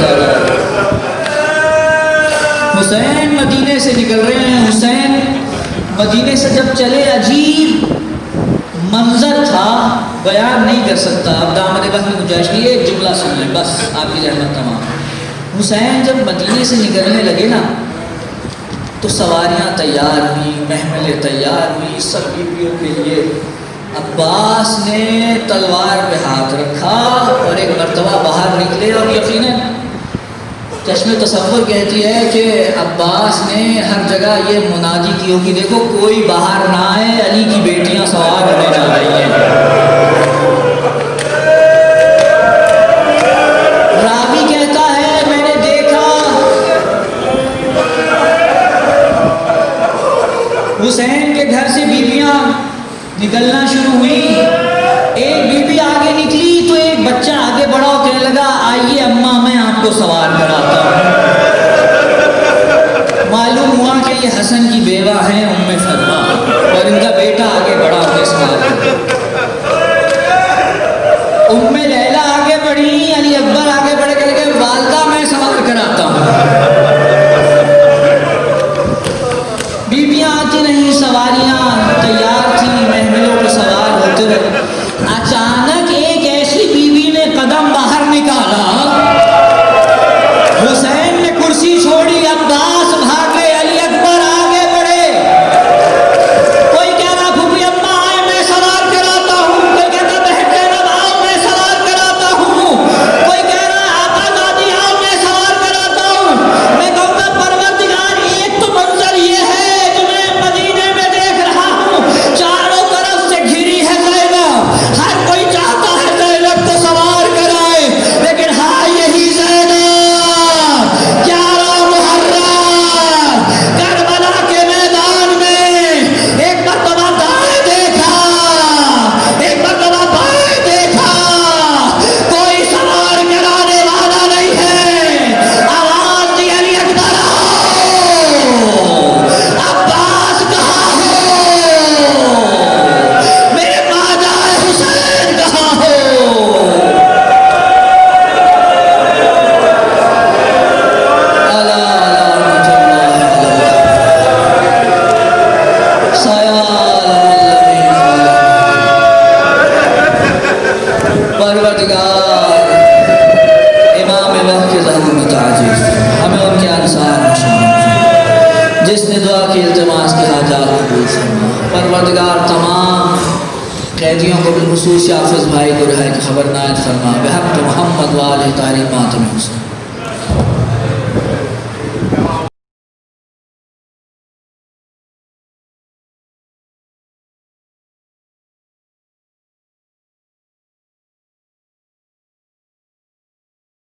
حسین مدینے سے نکل رہے ہیں، حسین مدینے سے جب چلے، عجیب منظر تھا، بیان نہیں کر سکتا، اب دامن وقت میں گنجائش نہیں، ایک جملہ سن لیں بس، آپ کی رحمت تمام۔ حسین جب مدینے سے نکلنے لگے نا تو سواریاں تیار ہوئی، محملیں تیار ہوئی سب بیویوں کے لیے۔ عباس نے تلوار پہ ہاتھ رکھا اور ایک مرتبہ باہر نکلے، اور یقیناً چشم تصور کہتی ہے کہ عباس نے ہر جگہ یہ منادی کی ہوگی، دیکھو کوئی باہر نہ آئے، علی کی بیٹیاں سوار ہونے جا رہی ہیں۔ راوی کہتا ہے میں نے دیکھا حسین کے گھر سے بیویاں نکلنا شروع ہوئی، ایک بیوی آگے نکلی تو ایک بچہ آگے بڑھا اور کہنے لگا، آئیے اماں میں آپ کو سوار کراتا ہوں۔ معلوم ہوا کہ یہ حسن کی بیوہ ہیں ام فرما، اور ان کا بیٹا آگے بڑھا انہیں سوار کراتا۔ ام لیلہ آگے بڑھی، علی اکبر آگے بڑھے، کہنے لگے والدہ میں سوار کراتا ہوں۔ بیویاں آتی نہیں، سواریاں تیار تھی، محملوں پہ سوار ہوتے رہے۔ اچانک ایک ایسی بیوی نے قدم باہر نکالا، حسین نے کرسی چھوڑی، عباس بھاگے، علی اکبر آگے بڑھے، کوئی کہہ رہا پھوپھی اماں آئے میں سوار کراتا ہوں، کوئی کہتا بہن زینب آؤ میں سوار کراتا ہوں، کوئی کہہ رہا آقا دادی آؤ میں سوار کراتا ہوں۔ میں کہوں گا پرور التماس کی حاجات قبول فرما۔ پروردگار تمام قیدیوں کو بالخصوص حافظ بھائی کو رہائی کی خبر عنایت فرما، بحق محمد و آلہ تعلیمات میں حسن۔